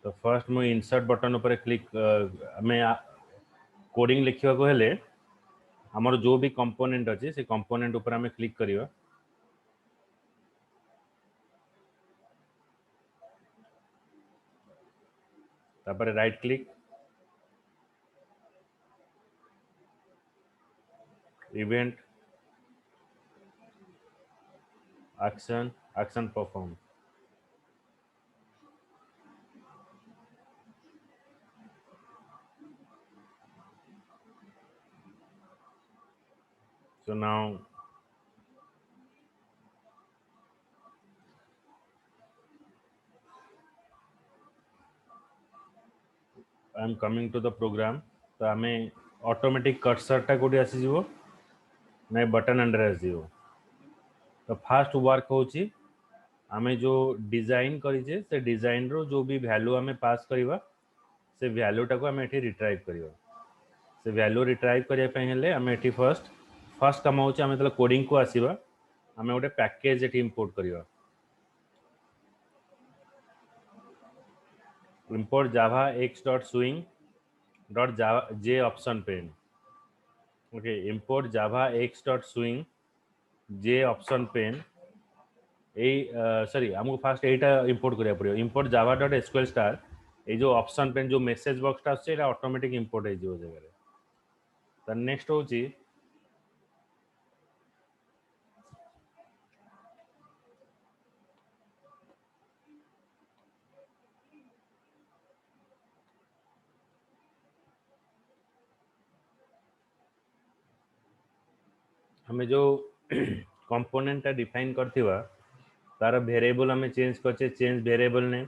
तो फर्स्ट मु insert button ऊपर क्लिक हमें कोडिंग लिखा को हेले हमर जो भी कंपोनेंट अछि से कंपोनेंट ऊपर हमें क्लिक करियो तापर right click event action perform so now I am coming to the program तो हमें ऑटोमेटिक कर्सर टा कोडी आसी जीवो नै बटन अंडर आसी जीवो तो फास्ट वर्क होची आमे जो डिजाइन करी जे से डिजाइन रो जो भी वैल्यू हमें पास करिवा से वैल्यू टा को हमें एठी रिट्राइव करिवा से वैल्यू रिट्राइव करिया पे हेले हमें एठी फर्स्ट काम होची हमें तले कोडिंग को आसीबा हमें ओटे पैकेज एठी import करिवा import java x.swing.j option pane okay import java x.swing j option pane ए सॉरी हमको फास्ट एटा इंपोर्ट करिया पड़ियो import java.sql star ए जो ऑप्शन पेन जो मेसेज बॉक्स टा से एटा ऑटोमेटिक इंपोर्ट हे जो जगह रे त नेक्स्ट होची हमें जो कंपोनेंट टा डिफाइन करथिवा तार वेरिएबल हमें चेंज करछे चेंज वेरिएबल नेम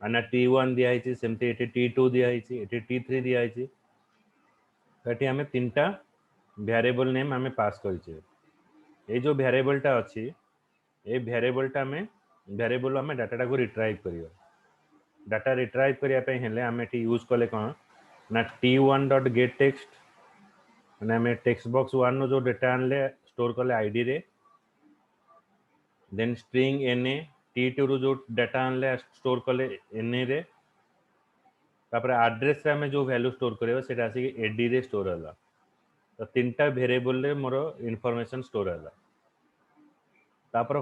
आना t1 दिया हिची सेमते एटी t2 दिया हिची एटी t3 दिया हिची एटी हमें तीनटा वेरिएबल नेम हमें पास करछे ए जो वेरिएबल टा अछि ए वेरिएबल टा में वेरिएबल हमें डाटा टा को रिट्राइव करियो डाटा रिट्राइव करिया पे हेले हमें एटी यूज करले कोन ना t1.getText माने हमें टेक्स्ट बॉक्स 1 नो जो डाटा आनले स्टोर करले आईडी रे देन स्ट्रिंग na t2 रो जो डाटा आनले स्टोर करले na रे तापर एड्रेस रे हमें जो वैल्यू स्टोर करियो सेटा आसी ad रे स्टोर होला तो तीनटा वेरिएबल रे मोर इंफॉर्मेशन स्टोर होला तापर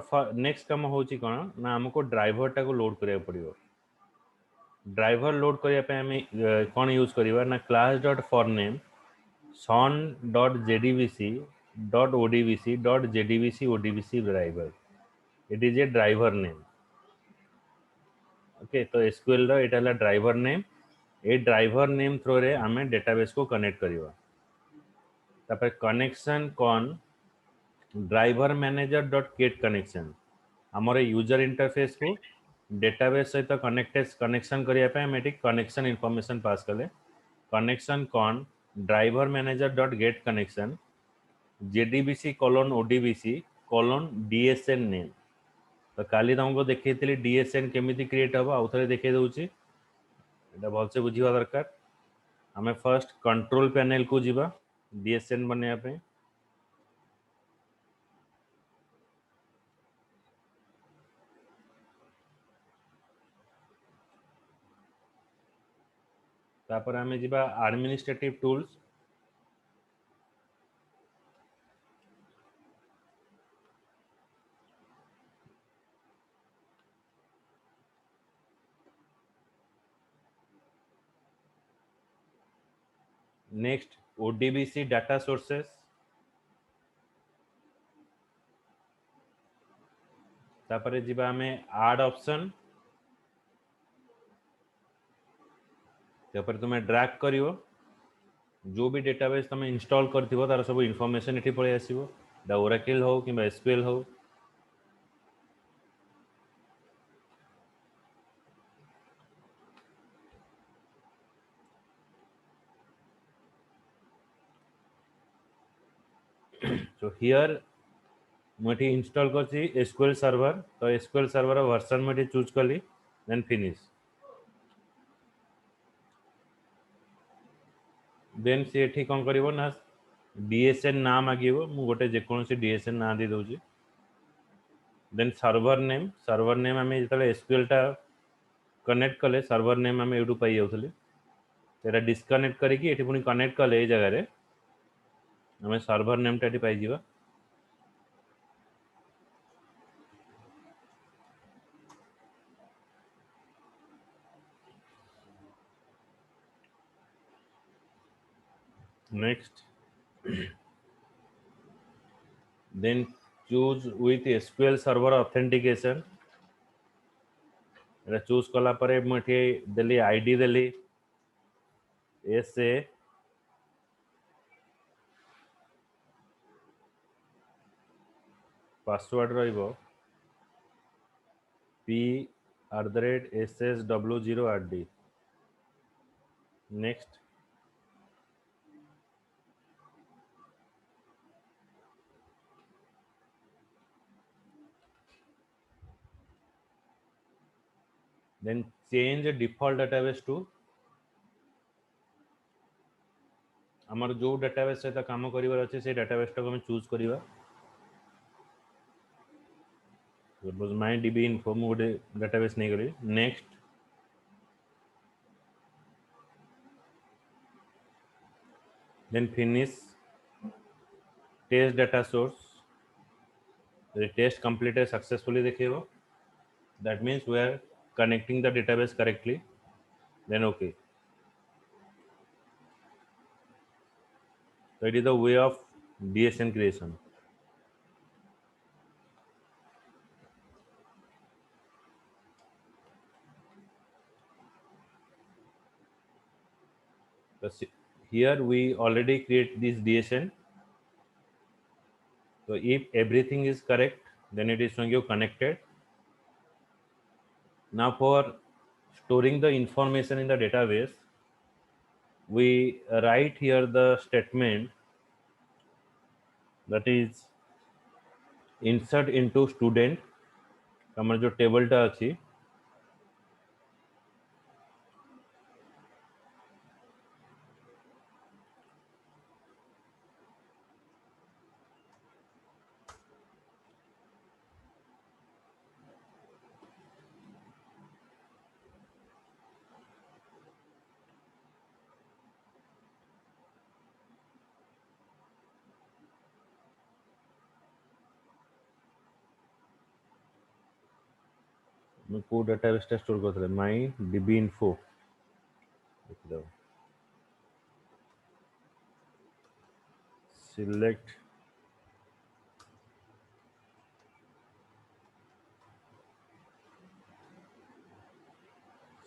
नेक्स्ट काम होची कोन ना हमको ड्राइवर टा को लोड करिया पड़ियो ड्राइवर लोड करिया पे हमें कोन यूज करिवा ना class.forName son.jdbc.odbc.jdbc driver it is A driver name okay तो एसक्यूएल रो एटा ड्राइवर नेम ए ड्राइवर नेम थ्रू रे हमें डेटाबेस को कनेक्ट करिवा तापर कनेक्शन कौन driver manager dot get connection हमर यूजर इंटरफेस को डेटाबेस सहित कनेक्शन करिया पे हम एटी कनेक्शन इंफॉर्मेशन पास करले कनेक्शन कौन driver manager dot get connection jdbc:odbc:dsn name तो काली तुमको देखैतली dsn केमिति क्रिएट हबो आउथरे देखे दउची एटा भलसे बुझिवा दरकार हमें फर्स्ट कंट्रोल पैनल को जीवा dsn बनेया पे तापर हमें जीवा administrative tools next odbc data sources तापर जीवा हमें ऐड ऑप्शन तापर तुम ड्रैग करियो जो भी डेटाबेस तुम इंस्टॉल करथिबो तार सब इंफॉर्मेशन एठी पळे आसीबो दा ओरेकल हो कि एसक्यूएल हो so here मोठी इंस्टॉल करछि एसक्यूएल सर्वर तो एसक्यूएल सर्वर वर्जन मोठी चूज करली देन फिनिश देन से एठी कोन करिवो ना डीएसएन नाम आगिवो मु गोटे जे कोनसी डीएसएन ना दे दउछि देन सर्वर नेम हमें जतले एसक्यूएल टा कनेक्ट कले सर्वर नेम आम यूट्यूब पाई जाऊली तेरा डिस्कनेक्ट करके ये पुणी कनेक्ट कले ये जगह आम सर्वर नेमटा ये पाई जावा next then choose with SQL server authentication Etah choose कला परे मुठी देली आईडी देली एसए पासवर्ड रहिबो p@ssw0rd next then change default database to हमर जो database सहित काम करिवार अछि से database टा हम चूज करिवा सपोज माय डीबी इन्फो मु गोटे database नै करी next then finish test data source the test completed successfully देखियो that means we are connecting the database correctly then okay so it is the way of DSN creation so here we already create this DSN so if everything is correct then it is showing you connected now for storing the information in the database we write here the statement that is insert into student हमर जो table टा अछि मैं को database टा store करथले my DB info देखो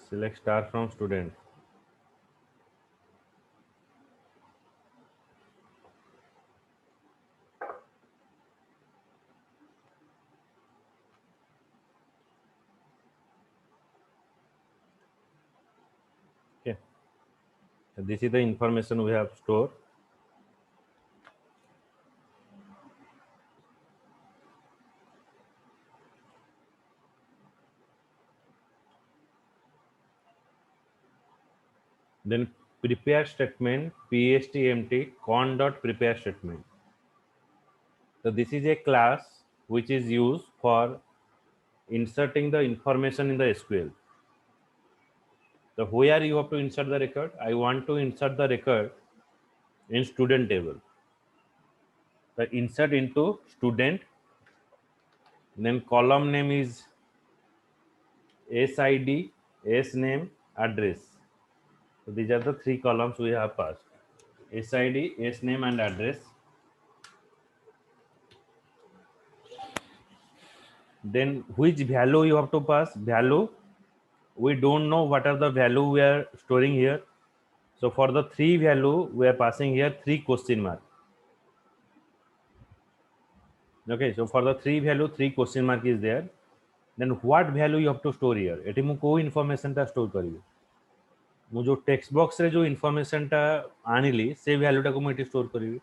select star from student okay so this is the information we have stored then prepare statement pstmt con.prepare statement so this is a class which is used for inserting the information in the SQL so where you have to insert the record I want to insert the record in student table so insert into student then column name is SID S name address so these are the three columns we have passed SID S name and address then which value you have to pass value we don't know what are the value we are storing here so for the three value we are passing here 3 question mark okay so for the three value 3 question mark is there then what value you have to store here eighty मु को information टा store करिवे मु जो text box रे जो information टा आनिली से value टा को मु एटी store करिवे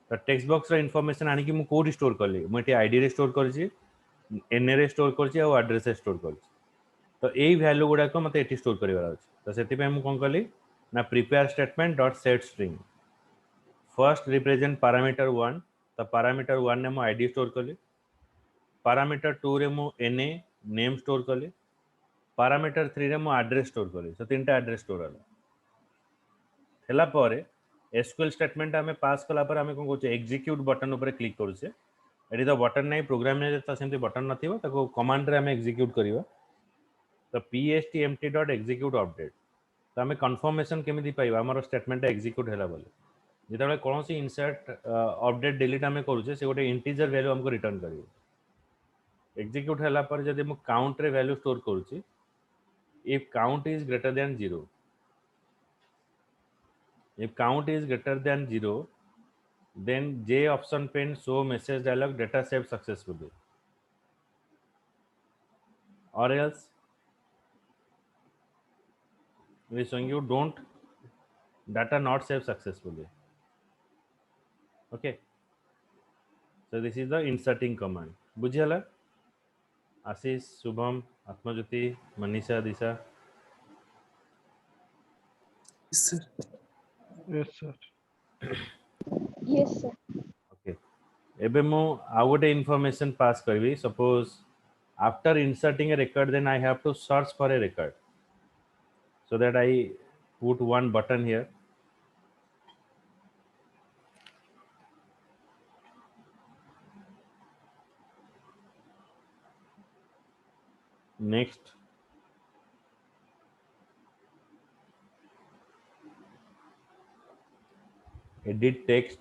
तो टेक्स्ट बॉक्स रे information आनी कि मु कोडी store करली मु एटी आईडी रे store करछि एन रे store करछि आ एड्रेस रे store करछि तो एई value गुडा को मते एटी store करिवार अछि तो सेति पे मु कोन करली ना prepare statement dot set string first represent parameter 1 तो parameter 1 ने मु आईडी store करली parameter 2 रे मु na name store करली पैरामीटर 3 रे मो एड्रेस स्टोर करी सो तीनटा एड्रेस स्टोर हला पारे एसक्यूएल स्टेटमेंट आमे पास कला पर आमे कोन कोचे एग्जीक्यूट बटन ऊपर क्लिक करूचे एडी तो बटन नै प्रोग्राम नै त सेमती बटन नथिबो ताको कमांड रे आमे एग्जीक्यूट करिवा तो pstmt.execute अपडेट तो आमे कंफर्मेशन केमिति पाइबा हमर स्टेटमेंट एग्जीक्यूट हला बोले जेतबे कोनोसी इंसर्ट अपडेट डिलीट आमे करूचे से गोटे इंटीजर वैल्यू हमको रिटर्न करिवो एग्जीक्यूट हला पर जदि मु काउंट रे वैल्यू स्टोर करूची if count is greater than 0 if count is greater than 0 then j option pane show message dialog data saved successfully or else it is showing you don't data not saved successfully. Okay, so this is the inserting command. बुझियला Ashish Shubham Atmajyoti Manisha Disha Yes, sir. Yes, sir. Yes, sir. Okay एबे मो आ गोटे information pass करबी suppose after inserting a record then I have to search for a record so that I put one button here next edit text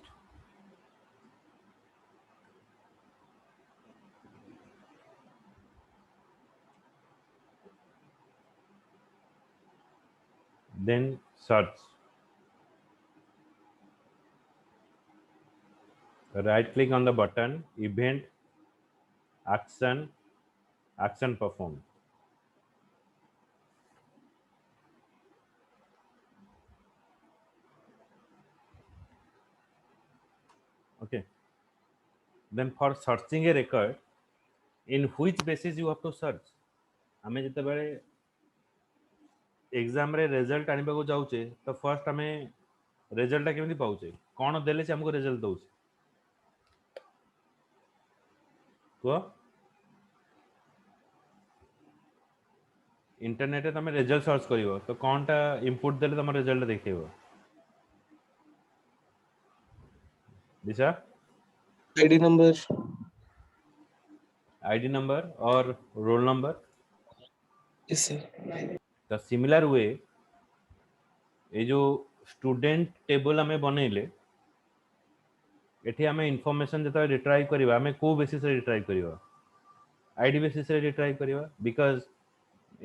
then search right click on the button event action performed okay then for searching a record in which basis you have to search आमे जते बेले exam रे result आनिबा को जाउचे तो first आमे result केमिति पाउचे कोन देले से हमको रिजल्ट दउचे को इंटरनेट रे तमे रिजल्ट सर्च करिवो तो कोनटा इनपुट देले तम रिजल्ट देखैबो दिशा ID number. आईडी नंबर और रोल नंबर Yes, sir. तो सिमिलर वे ये जो स्टूडेंट टेबल आमे बनेले एठी आमे इन्फॉर्मेशन जता रिट्राइव करिवा आमे को बेसिस रे रिट्राइव करिवा आईडी बेसिस रे रिट्राइव करिवा because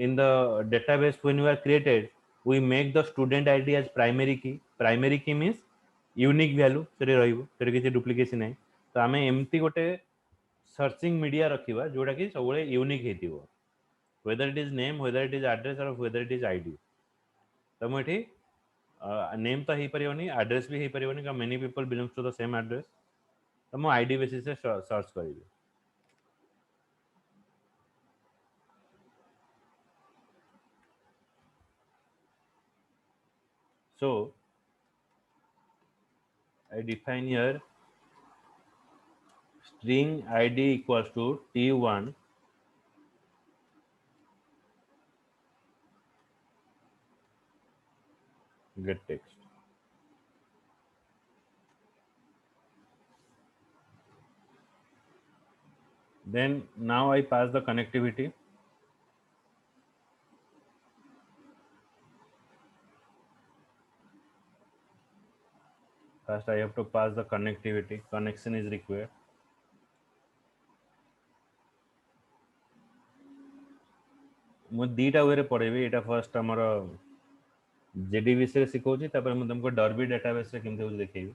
in the database when you are created we make the student id as primary key means unique value सेरे रहइबो सेरे किछि डुप्लीकेशन नै तो आमे एम्ति गोटे सर्चिंग मीडिया रखिबा जोडा कि सबले unique हेतिबो whether it is name whether it is address or whether it is id तो मठी नेम तो हे परियोनी एड्रेस भी हे परियोनी का many people belongs to the same address तो मो आईडी बेसिस से search करिबे so I define here string id equals to t1 get text then now I pass the connectivity first I have to pass the connectivity connection is required मु दीटा वे रे पढेबे एटा first हमर JDB से सिखौची तापर मु तुमको derby database रे केमते होय देखैबी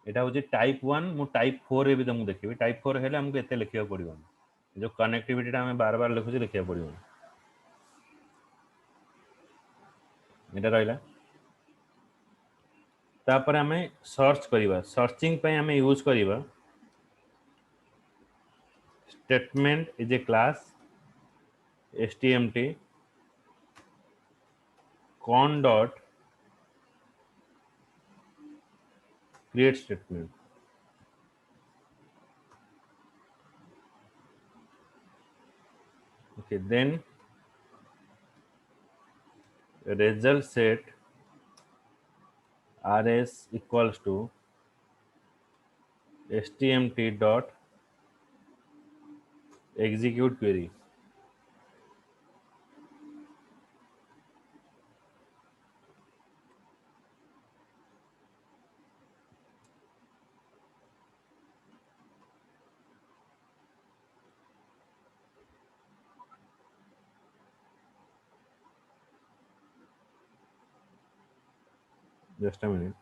एटा होची टाइप 1 मु टाइप 4 रे भी तुमको देखैबी टाइप 4 हेले हमको एते लिखिया पड़िबो जो कनेक्टिविटी टा हमें बार बार लिखुची लिखिया पड़िबो एटा रहला तापर हमें सर्च करिवा सर्चिंग पे हमें यूज करिवा statement is a class stmt con dot create statement. Okay, then result set rs equals to stmt dot execute query. Just a minute.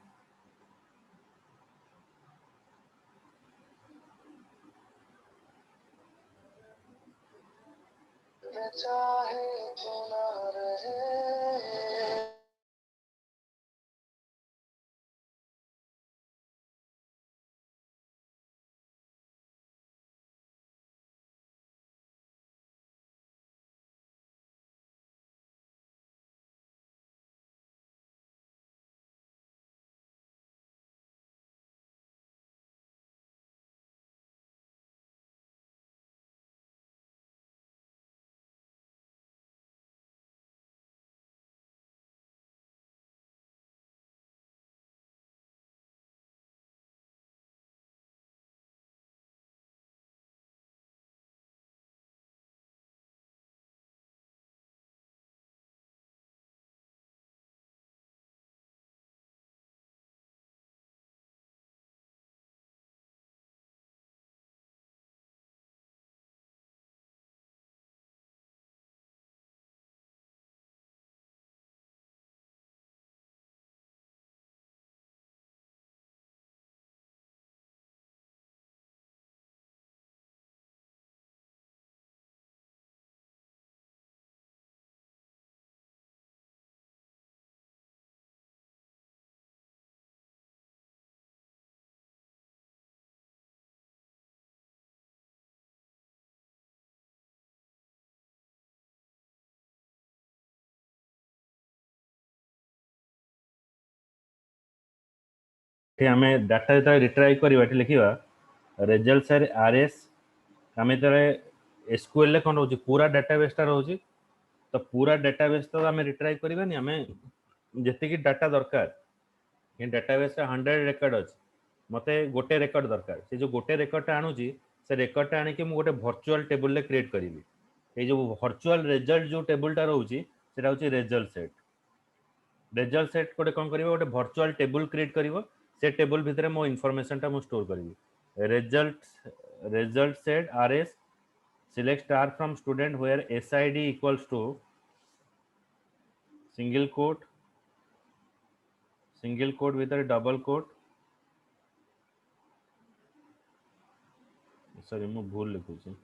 ଏଠି ଆମେ ଡାଟା ଯେତେବେଳେ ରିଟ୍ରାଇଭ୍ କରିବା ଏଠି ଲେଖିବା ରେଜଲ୍ଟ ସାର୍ ଆର୍ଏସ୍ ଆମେ ଯେତେବେଳେ ଏସ୍କ୍ୟୁଏଲ୍ରେ କ'ଣ ରହୁଛି ପୁରା ଡାଟାବେସ୍ଟା ରହୁଛି ତ ପୁରା ଡାଟାବେସ୍ ତ ଆମେ ରିଟ୍ରାଇଭ୍ କରିବାନି ଆମେ ଯେତିକି ଡାଟା ଦରକାର ଏ ଡାଟାବେସ୍ରେ 100 ରେକର୍ଡ ଅଛି ମୋତେ ଗୋଟେ ରେକର୍ଡ ଦରକାର ସେ ଯେଉଁ ଗୋଟେ ରେକର୍ଡଟା ଆଣୁଛି ସେ ରେକର୍ଡଟା ଆଣିକି ମୁଁ ଗୋଟେ ଭର୍ଚୁଆଲ୍ ଟେବୁଲରେ କ୍ରିଏଟ୍ କରିବି ଏଇ ଯେଉଁ ଭର୍ଚୁଆଲ୍ ରେଜଲ୍ଟ ଯେଉଁ ଟେବୁଲଟା ରହୁଛି ସେଇଟା ହେଉଛି ରେଜଲ୍ଟ ସେଟ୍ ରେଜଲ୍ଟ ସେଟ୍ ଗୋଟେ କ'ଣ କରିବ ଗୋଟେ ଭର୍ଚୁଆଲ୍ ଟେବୁଲ କ୍ରିଏଟ୍ କରିବ ସେ ଟେବୁଲ ଭିତରେ ମୋ ଇନଫର୍ମେସନଟା ମୁଁ ଷ୍ଟୋର କରିବି result set RS select star from student where SID equals to single quote with a double quote sorry ମୁଁ ଭୁଲ ଲେଖୁଛି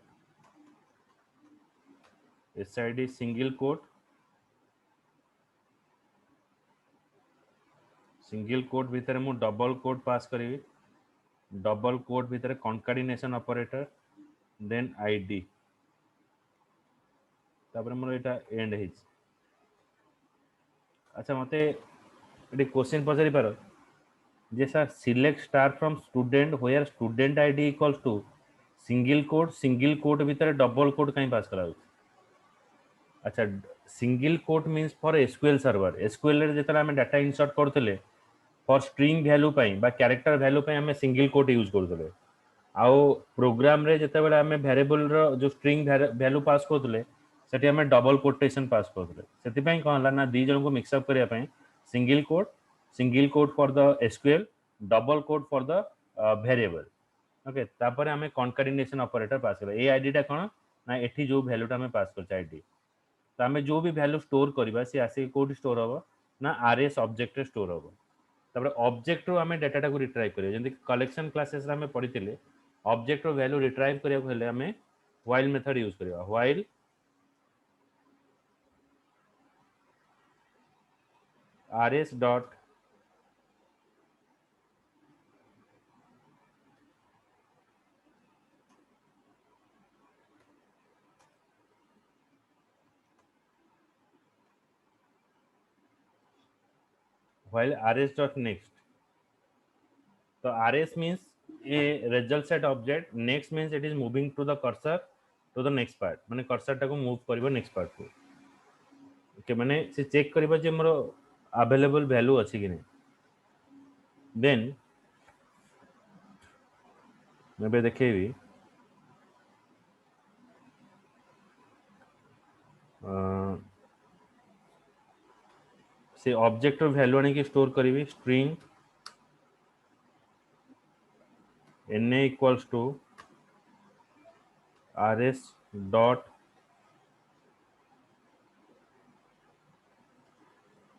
SID single quote ଭିତରେ ମୁଁ ଡବଲ କୋଟ୍ ପାସ୍ କରିବି ଡବଲ କୋଟ୍ ଭିତରେ କନକାଡିନେସନ ଅପରେଟର ଦେନ୍ ଆଇଡି ତାପରେ ମୋର ଏଇଟା ଏଣ୍ଡ ହେଇଛି ଆଚ୍ଛା ମୋତେ ଏଠି କ୍ୱେଶ୍ଚିନ୍ ପଚାରିପାର ଯେ sir select star from student where student ID equals to single quote ଭିତରେ ଡବଲ କୋଟ୍ କାହିଁ ପାସ୍ କରାଯାଉଛି ଆଚ୍ଛା single quote means for SQL server ଏସ୍କ୍ୟୁଏଲ୍ରେ ଯେତେବେଳେ ଆମେ ଡାଟା ଇନସର୍ଟ କରୁଥିଲେ ଫର୍ ଷ୍ଟ୍ରିଙ୍ଗ ଭ୍ୟାଲୁ ପାଇଁ ବା କ୍ୟାରେକ୍ଟର ଭ୍ୟାଲୁ ପାଇଁ ଆମେ ସିଙ୍ଗଲ କୋଟ୍ ୟୁଜ୍ କରୁଥିଲେ ଆଉ ପ୍ରୋଗ୍ରାମରେ ଯେତେବେଳେ ଆମେ ଭ୍ୟାରିଏବଲର ଯେଉଁ ଷ୍ଟ୍ରିଙ୍ଗ ଭ୍ୟାଲୁ ପାସ୍ କରୁଥିଲେ ସେଠି ଆମେ ଡବଲ କୋଟେସନ୍ ପାସ୍ କରୁଥିଲେ ସେଥିପାଇଁ କ'ଣ ହେଲା ନା ଦୁଇ ଜଣଙ୍କୁ ମିକ୍ସଅପ୍ କରିବା ପାଇଁ single quote for the SQL double quote for the variable okay ତାପରେ ଆମେ କନକାଡିନେସନ୍ ଅପରେଟର ପାସ୍ କରିବା ଏଇ ଆଇଡିଟା କ'ଣ ନା ଏଠି ଯେଉଁ ଭ୍ୟାଲୁଟା ଆମେ ପାସ୍ କରୁଛେ ଆଇଡି ତ ଆମେ ଯେଉଁ ବି ଭ୍ୟାଲୁ ଷ୍ଟୋର କରିବା ସେ ଆସିକି କେଉଁଠି ଷ୍ଟୋର ହେବ ନା ଆର୍ଏସ୍ ଅବଜେକ୍ଟରେ ଷ୍ଟୋର ହେବ ତାପରେ ଅବଜେକ୍ଟରୁ ଆମେ ଡାଟାଟାକୁ ରିଟ୍ରାଇଭ୍ କରିବା ଯେମିତି କଲେକ୍ସନ୍ କ୍ଲାସେସ୍ରେ ଆମେ ପଢ଼ିଥିଲେ ଅବଜେକ୍ଟର ଭ୍ୟାଲୁ ରିଟ୍ରାଇଭ୍ କରିବାକୁ ହେଲେ ଆମେ ହ୍ୱାଇଲ୍ ମେଥଡ଼ ୟୁଜ୍ କରିବା while rs dot while rs dot next. So rs means a result set object, next means it is moving to the cursor to the next part, माने cursor टाको move करिवो next part को okay माने से check करिवो जे मोर available value अछि कि नै then मैं देखेबी से ऑब्जेक्ट रो वैल्यू आने की स्टोर करिवि string na equals to rs dot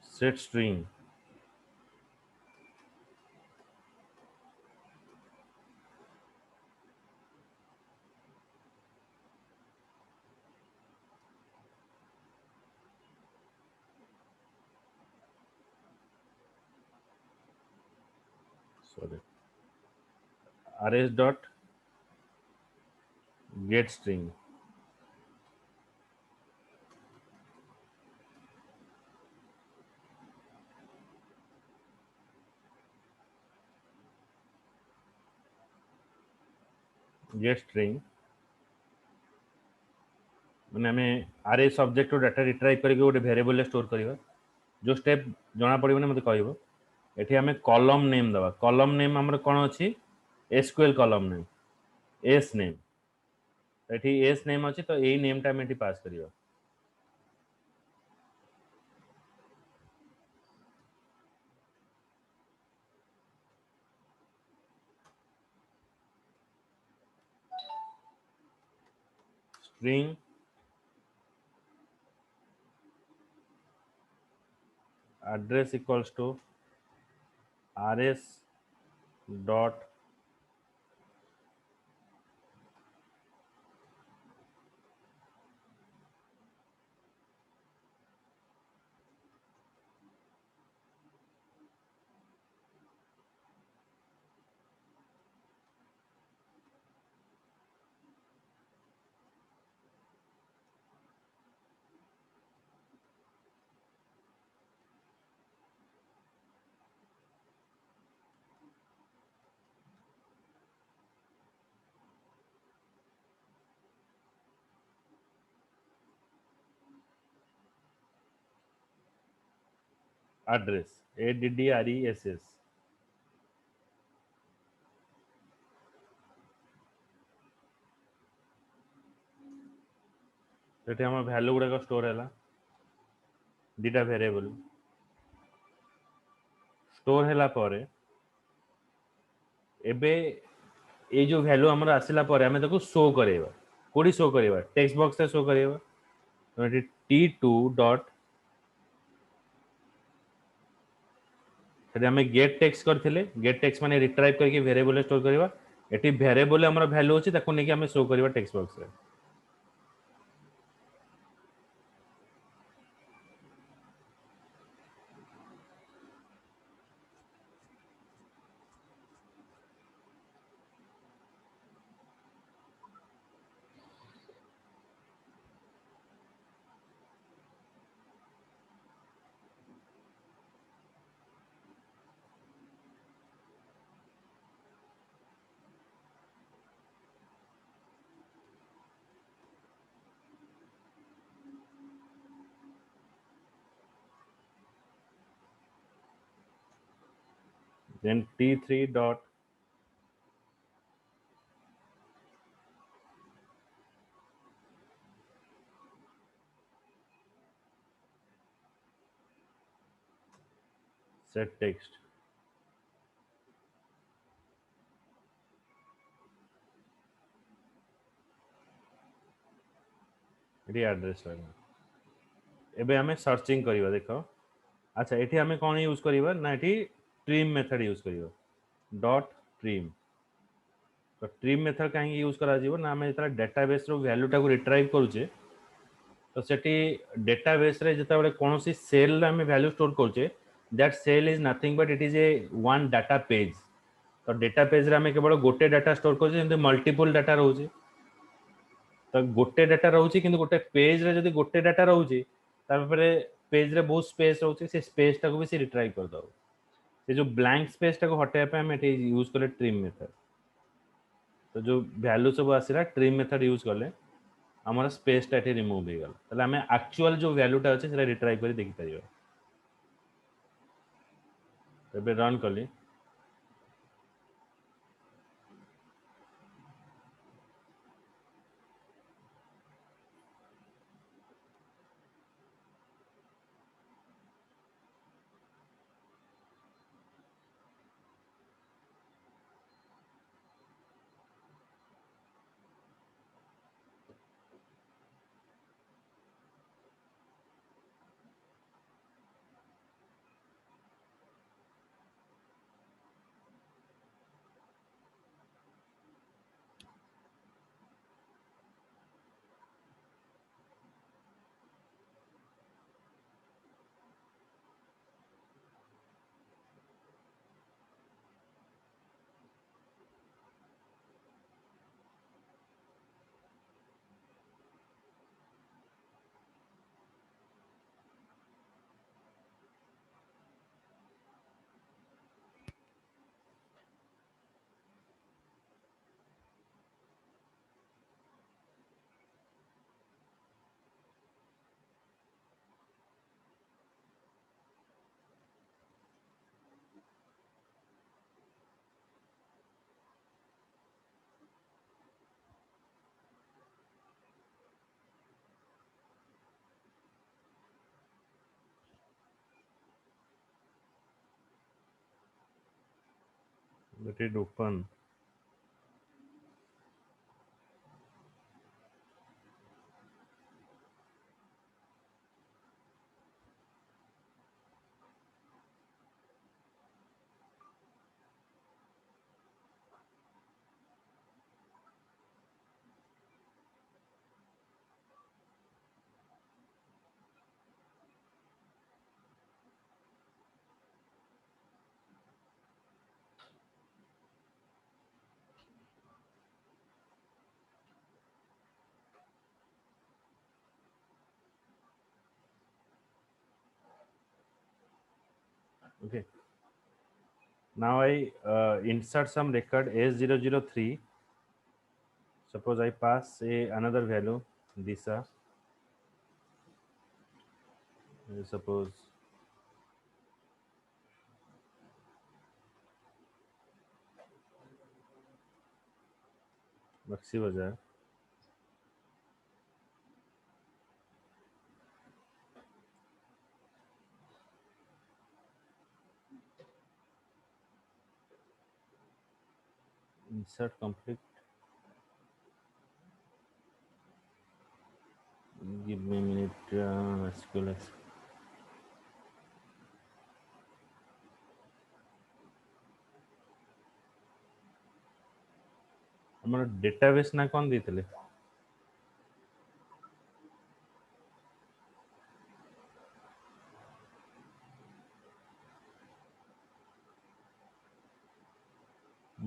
set string sorry rs dot get string get string माने हमें rs ऑब्जेक्ट रो डाटा रिट्राइव करके गोटे वेरिएबल स्टोर करिवा जो स्टेप जना पड़िबो ने मते कहइबो एठी हमें कॉलम नेम दबा कॉलम नेम हमर कोन अछि SQL column name S name एठी एस नेम अछि तो एई नेम टा हम एठी पास करिवा string address equals to rs dot address address सेठी हम वैल्यू गुडा का स्टोर हैला दीटा वेरिएबल स्टोर हैला परे एबे ए जो वैल्यू हमर आसिला परे हमें ताको शो करेबा कोडी शो करेबा टेक्स्ट बॉक्स से शो करेबा तो एटी t2 डॉट सेठी हमें गेट टेक्स्ट करथिले गेट टेक्स्ट माने रिट्राइव करके वेरिएबल स्टोर करेबा एटी वेरिएबल हमर वैल्यू अछि ताको नेकी हमें शो करेबा टेक्स्ट बॉक्स रे then t3 dot set text eighty address लागला एबे हमें सर्चिंग करिवा देखो अच्छा एठी हमें कोन यूज करिवा ना एठी ट्रिम मेथड यूज करिवा डॉट ट्रिम तो ट्रिम मेथड काहे यूज करा जीवो ना हमें जतरा डेटाबेस रो वैल्यू टाको रिट्राइव करूचे तो सेठी डेटाबेस रे जता बडे कोनोसी सेल रे हमें वैल्यू स्टोर करूचे that cell is nothing but it is a one data page तो डेटा पेज रे हमें केवल गोटे डाटा स्टोर करूचे जेंते मल्टीपल डाटा रहउचे तो गोटे डाटा रहउचे किंतु गोटे पेज रे जदी गोटे डाटा रहउचे तापर पेज रे बहुत स्पेस रहउचे से स्पेस टाको भी से रिट्राइव कर दो से जो ब्लैंक स्पेस टाको हटाइबा पे हम एठी यूज कले ट्रिम मेथड। तो जो वैल्यू सब आसीला ट्रिम मेथड यूज कले हमर स्पेस टा एठी रिमूव हे गला। तले हमें एक्चुअल जो वैल्यू टा अछि सेटा रिट्राइव करी देखि परियो। तबे रन कली let it open। Okay, now I insert some record S003। Suppose I pass another value Disa, suppose Bakshi Bazaar। Insert complete, give me a minute। SQL हमर डेटाबेस ना कौन देथिले?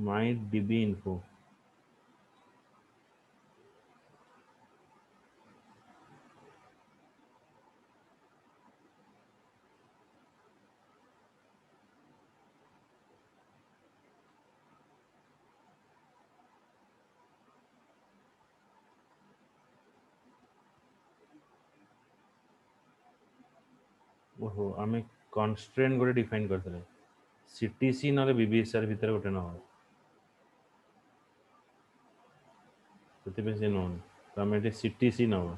My DB info। ओहो आमे constraint गोटे define करथिले CTC नले BBSR भीतर गोटे न हो सेति पे से नोन तो हमें एटे CTC न हो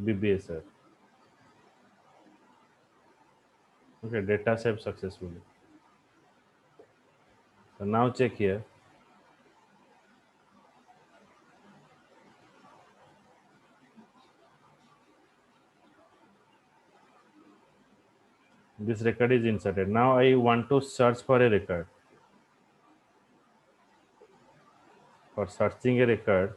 BBSR। Okay, data save successfully। So now check here, this record is inserted। Now I want to search for a record। For searching a record,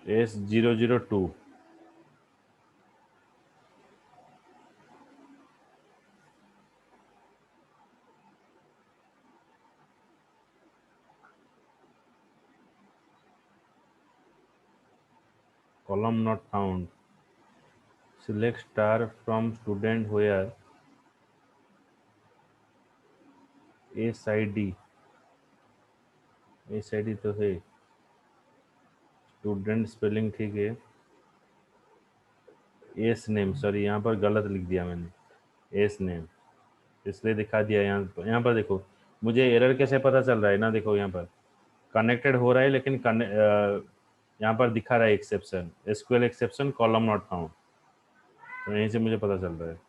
S002, column not found, select star from student where SID तो है, student spelling ठीक है, S name, sorry यहाँ पर गलत लिख दिया मैंने, एस नेम इसलिए दिखा दिया यहाँ पर देखो, मुझे एरर कैसे पता चल रहा है ना, देखो यहाँ पर कनेक्टेड हो रहा है लेकिन यहाँ पर दिखा रहा है exception, SQL exception column not found, तो यहीं से मुझे पता चल रहा है।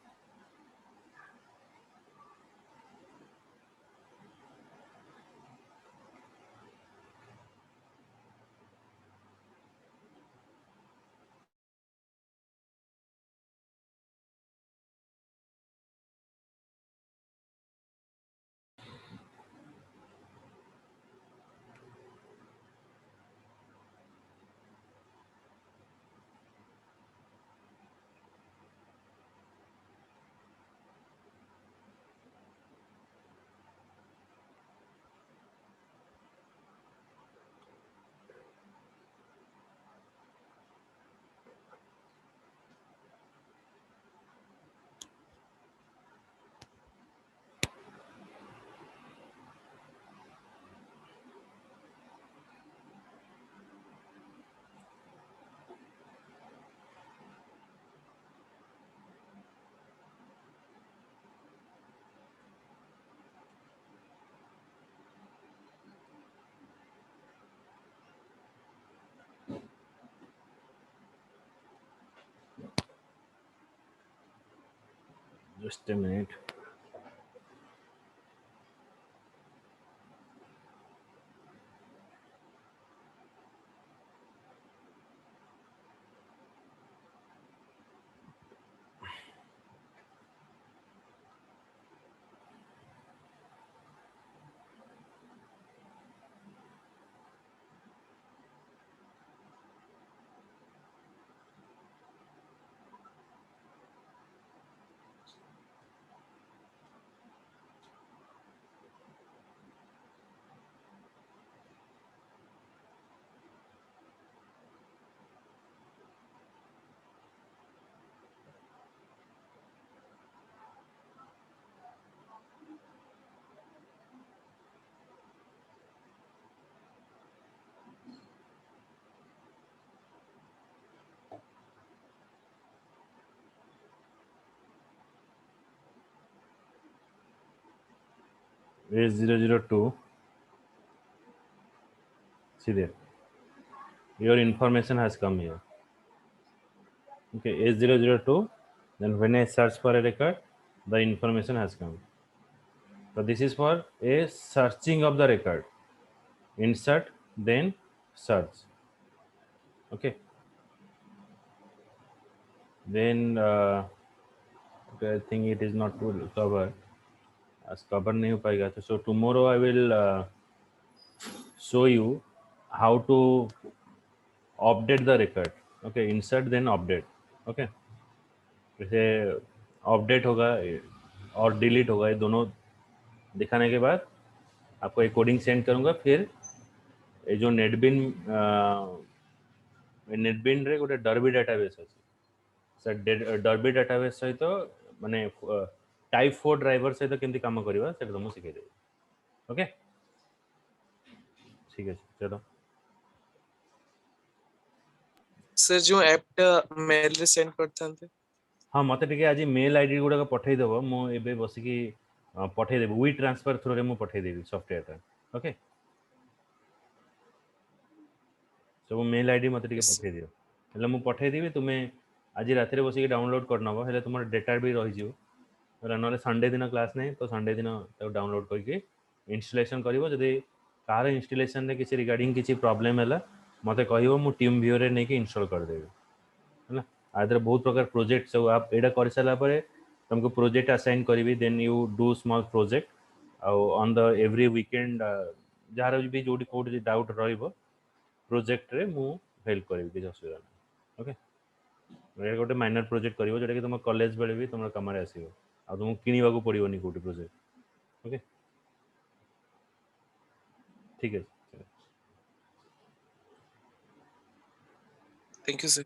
Just a minute. A002, see there, your information has come here. Okay, A002, then when I search for a record, the information has come. So this is for a searching of the record. Insert, then search. Okay. Then okay, I think it is not to cover. As cover नहीं हो पाएगा तो so tomorrow I will show you how to update the record. Okay, insert then update. Okay, जैसे update होगा और delete होगा, ये दोनों दिखाने के बाद आपको एक कोडिंग सेंड करूँगा। फिर ये जो नेटबिन रे गोटे डरबी डाटाबेस अच्छे, सर डरबी डाटाबेस सहित माने टाइप 4 ड्राइवर सहित केमती काम करवा से तुमको शिखेदेवी। ओके ठीक है, चलो। सर जो ऐप मेल रे सेंड करथांते, हाँ मत टे आज मेल आईडी गुड़ाक पठेदेव, मुझे बसिकी पठेदेवी वी ट्रांसफर थ्रू रे मु पठेदेवी सॉफ्टवेयर। ओके सब मेल आईडी मत टे Yes, पठे दियो, हेल्ले मु पठेदेवी, तुम्हें आज रात बसिक डाउनलोड करनब, हेल्ले तुम डेटा भी रही ना संडे दिन क्लास नहीं तो संडे दिन डाउनलोड करके इंस्टॉलेशन करिवो। जदि कार इंस्टॉलेशन रे किसी रिगार्डिंग किसी प्रॉब्लम है मते कहिवो, मु टीम व्यूअर रे नहीं कि इंस्टॉल कर देबी है ना। आदर बहुत प्रकार प्रोजेक्ट सब आप एडा कर सारा पर तुमको प्रोजेक्ट असाइन करी, then you do small project on the every weekend, जार भी जो कौट डाउट रहिबो प्रोजेक्ट रे मु हेल्प करी, किसी असुविधा नहीं। ओके गोटे माइनर प्रोजेक्ट करिवो जोटा कि तुम कॉलेज बेले भी तुम कम आसो, आ तुमको किणवाक पड़ोनी कौटी प्रोजेक्ट। ओके ठीक है। thank you sir.